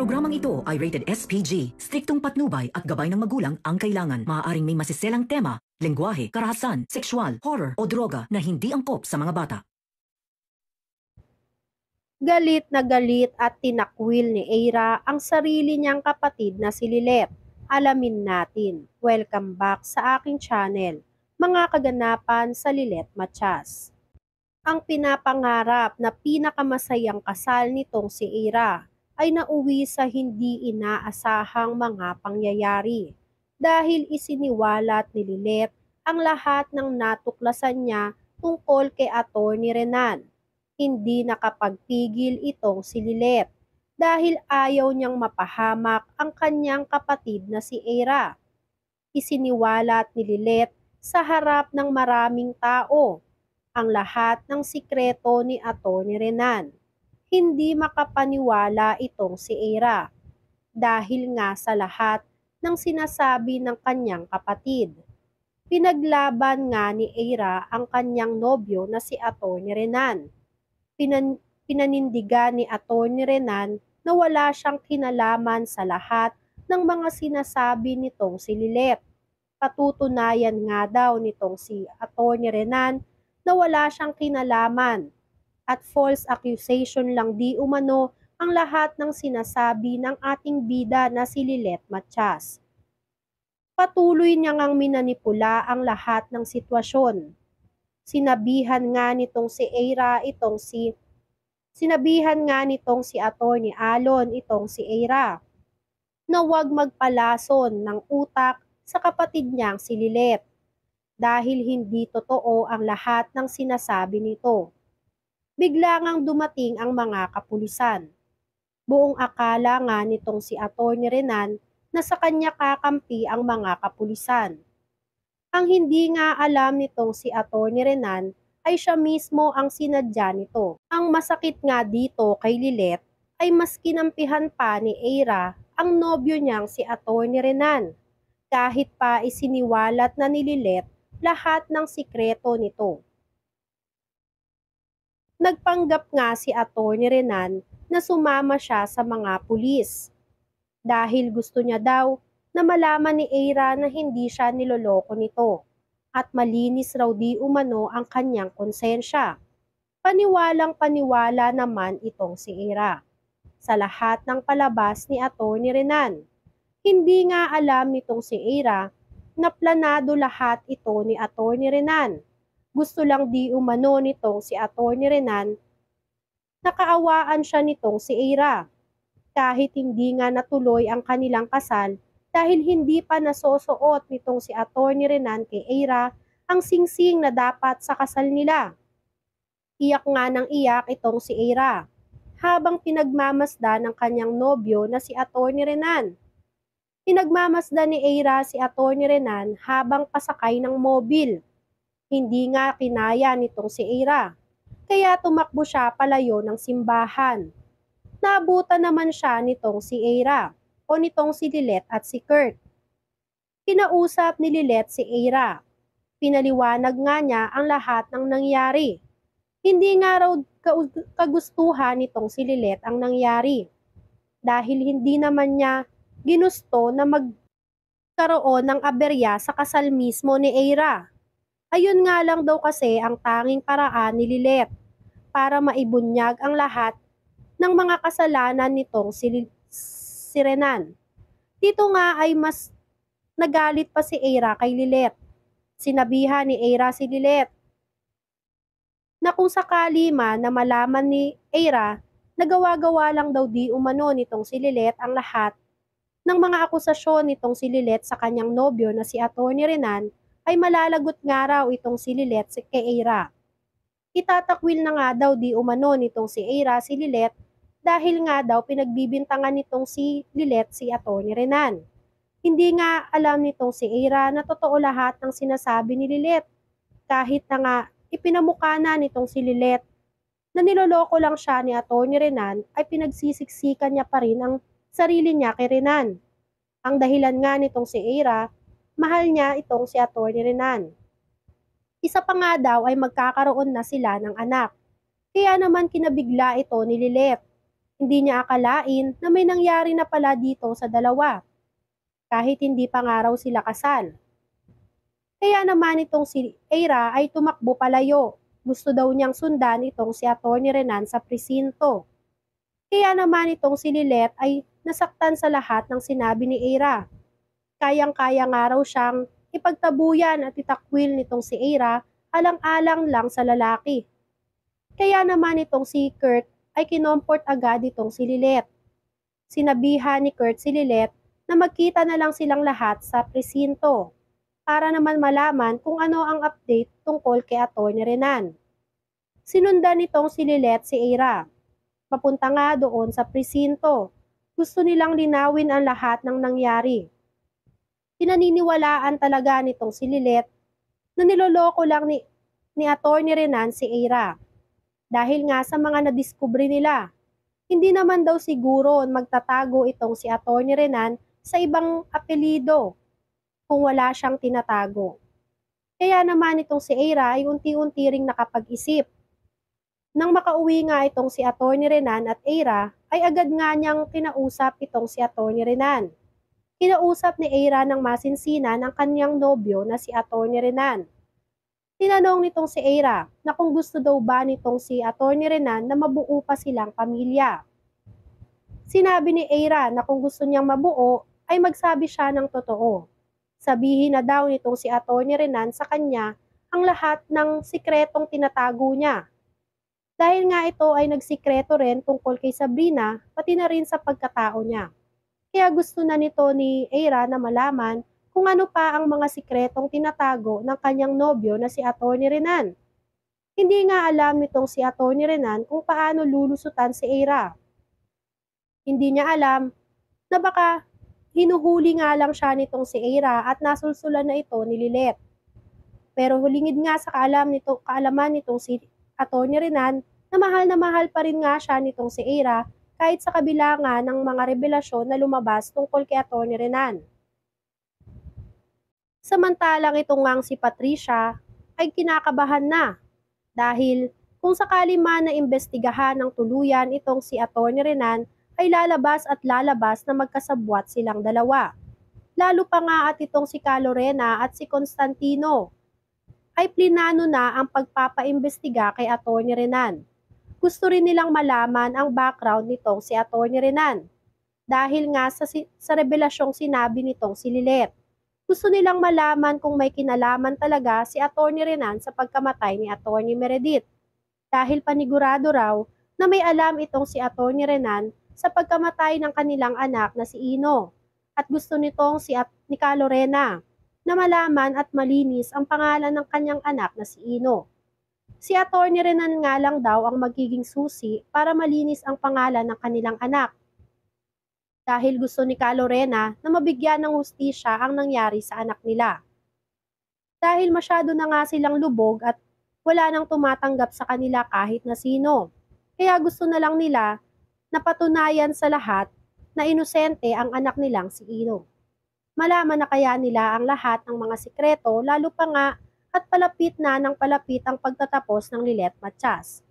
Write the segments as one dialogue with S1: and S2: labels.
S1: Programang ito ay rated SPG. Striktong patnubay at gabay ng magulang ang kailangan. Maaaring may masiselang tema, lengguwahe, karahasan, sexual, horror o droga na hindi angkop sa mga bata.
S2: Galit na galit at tinakwil ni Eira ang sarili niyang kapatid na si Lilet. Alamin natin. Welcome back sa aking channel, mga kaganapan sa Lilet Matias. Ang pinapangarap na pinakamasayang kasal nitong si Eira ay nauwi sa hindi inaasahang mga pangyayari dahil isiniwalat ni Lilet ang lahat ng natuklasan niya tungkol kay Attorney Renan. Hindi nakapagpigil itong si Lilet dahil ayaw niyang mapahamak ang kanyang kapatid na si Eira. Isiniwalat ni Lilet sa harap ng maraming tao ang lahat ng sikreto ni Attorney Renan. Hindi makapaniwala itong si Eira dahil nga sa lahat ng sinasabi ng kanyang kapatid. Pinaglaban nga ni Eira ang kanyang nobyo na si Attorney Renan. Pinanindigan ni Attorney Renan na wala siyang kinalaman sa lahat ng mga sinasabi nitong si Lilet. Patutunayan nga daw nitong si Attorney Renan na wala siyang kinalaman at false accusation lang di umano ang lahat ng sinasabi ng ating bida na si Lilet Matias. Patuloy niya ngang minanipula ang lahat ng sitwasyon. Sinabihan nga nitong si Attorney Alon itong si Eira na huwag magpalason ng utak sa kapatid niyang si Lilet dahil hindi totoo ang lahat ng sinasabi nito. Bigla ngang dumating ang mga kapulisan. Buong akala nga nitong si Attorney Renan na sa kanya kakampi ang mga kapulisan. Ang hindi nga alam nitong si Attorney Renan ay siya mismo ang sinadya nito. Ang masakit nga dito kay Lilet ay mas kinampihan pa ni Eira ang nobyo niyang si Attorney Renan. Kahit pa isiniwalat na ni Lilet lahat ng sikreto nito. Nagpanggap nga si Attorney Renan na sumama siya sa mga pulis dahil gusto niya daw na malaman ni Eira na hindi siya niloloko nito at malinis raw di umano ang kanyang konsensya. Paniwalang paniwala naman itong si Eira sa lahat ng palabas ni Attorney Renan. Hindi nga alam nitong si Eira na planado lahat ito ni Attorney Renan. Gusto lang di umano nitong si Attorney Renan na kaawaan siya nitong si Eira. Kahit hindi nga natuloy ang kanilang kasal dahil hindi pa nasusuot nitong si Attorney Renan kay Eira ang singsing na dapat sa kasal nila. Iyak nga ng iyak itong si Eira habang pinagmamasdan ng kanyang nobyo na si Attorney Renan. Pinagmamasdan ni Eira si Attorney Renan habang pasakay ng mobil. Hindi nga kinaya nitong si Eira, kaya tumakbo siya palayo ng simbahan. Naabutan naman siya nitong si Eira o nitong si Lilet at si Kurt. Kinausap ni Lilet si Eira. Pinaliwanag nga niya ang lahat ng nangyari. Hindi nga raw kagustuhan nitong si Lilet ang nangyari dahil hindi naman niya ginusto na magkaroon ng aberya sa kasal mismo ni Eira. Ayun nga lang daw kasi ang tanging paraan ni Lilet para maibunyag ang lahat ng mga kasalanan nitong si Renan. Dito nga ay mas nagalit pa si Eira kay Lilet. Sinabihan ni Eira si Lilet na kung sakali man na malaman ni Eira na gawa-gawa lang daw di umano nitong si Lilet ang lahat ng mga akusasyon nitong si Lilet sa kanyang nobyo na si Attorney Renan, ay malalagot nga raw itong si Lilet kay Eira. Itatakwil na nga daw di umano nitong si Eira si Lilet dahil nga daw pinagbibintangan nitong si Lilet si Attorney Renan. Hindi nga alam nitong si Eira na totoo lahat ng sinasabi ni Lilet. Kahit na nga ipinamukha na nitong si Lilet na niloloko lang siya ni Attorney Renan ay pinagsisiksikan niya pa rin ang sarili niya kay Renan. Ang dahilan nga nitong si Eira, mahal niya itong si Attorney Renan. Isa pa nga daw ay magkakaroon na sila ng anak. Kaya naman kinabigla ito ni Lilet. Hindi niya akalain na may nangyari na pala dito sa dalawa, kahit hindi pa nga raw sila kasal. Kaya naman itong si Eira ay tumakbo palayo. Gusto daw niyang sundan itong si Atty. Renan sa presinto. Kaya naman itong si Lilet ay nasaktan sa lahat ng sinabi ni Eira. Kayang-kaya nga raw siyang ipagtabuyan at itakwil nitong si Eira alang-alang lang sa lalaki. Kaya naman itong si Kurt ay kinomport agad itong si Lilet. Sinabihan ni Kurt si Lilet na magkita na lang silang lahat sa presinto para naman malaman kung ano ang update tungkol kay Atty. Renan. Sinundan nitong si Lilet si Eira. Papunta nga doon sa presinto. Gusto nilang linawin ang lahat ng nangyari. Pinaniniwalaan talaga nitong si Lilet na niloloko lang ni Atty. Renan si Eira. Dahil nga sa mga nadiskubre nila, hindi naman daw siguro magtatago itong si Atty. Renan sa ibang apelido kung wala siyang tinatago. Kaya naman itong si Eira ay unti-unti ring nakapag-isip. Nang makauwi nga itong si Atty. Renan at Eira, ay agad nga niyang kinausap itong si Atty. Renan. Kinausap ni Eira ng masinsinan ang kanyang nobyo na si Atty. Renan. Tinanong nitong si Eira na kung gusto daw ba nitong si Atty. Renan na mabuo pa silang pamilya. Sinabi ni Eira na kung gusto niyang mabuo ay magsabi siya ng totoo. Sabihin na daw nitong si Atty. Renan sa kanya ang lahat ng sikretong tinatago niya. Dahil nga ito ay nagsikreto rin tungkol kay Sabrina, pati na rin sa pagkatao niya. Kaya gusto na nito ni Eira na malaman kung ano pa ang mga sikretong tinatago ng kanyang nobyo na si Atty. Renan. Hindi nga alam nitong si Atty. Renan kung paano lulusutan si Eira. Hindi niya alam na baka hinuhuli nga lang siya nitong si Eira at nasulsulan na ito ni Lilet. Pero hulingid nga sa kaalaman nitong si Atty. Renan na mahal pa rin nga siya nitong si Eira kahit sa kabila nga ng mga revelasyon na lumabas tungkol kay Atty. Renan. Samantalang itong ngang si Patricia ay kinakabahan na dahil kung sakali man na imbestigahan ng tuluyan itong si Atty. Renan ay lalabas at lalabas na magkasabwat silang dalawa. Lalo pa nga at itong si Calorena at si Constantino ay plinano na ang pagpapaimbestiga kay Atty. Renan. Gusto rin nilang malaman ang background nitong si Atty. Renan dahil nga sa revelasyong sinabi nitong si Lilet. Gusto nilang malaman kung may kinalaman talaga si Atty. Renan sa pagkamatay ni Atty. Meredith dahil panigurado raw na may alam itong si Atty. Renan sa pagkamatay ng kanilang anak na si Ino at gusto nitong ni Calorena na malaman at malinis ang pangalan ng kanyang anak na si Ino. Si Atty. Renan nga lang daw ang magiging susi para malinis ang pangalan ng kanilang anak. Dahil gusto ni Calorena na mabigyan ng hustisya ang nangyari sa anak nila. Dahil masyado na nga silang lubog at wala nang tumatanggap sa kanila kahit na sino. Kaya gusto na lang nila na patunayan sa lahat na inosente ang anak nilang si Ino. Malaman na kaya nila ang lahat ng mga sikreto lalo pa nga at palapit na ng palapit ang pagtatapos ng Lilet Matias.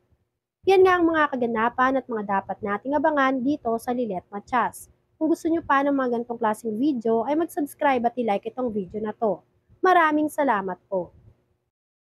S2: Yan nga ang mga kaganapan at mga dapat nating abangan dito sa Lilet Matias. Kung gusto nyo pa ng mga ganitong klaseng video ay mag-subscribe at i-like itong video na to. Maraming salamat po.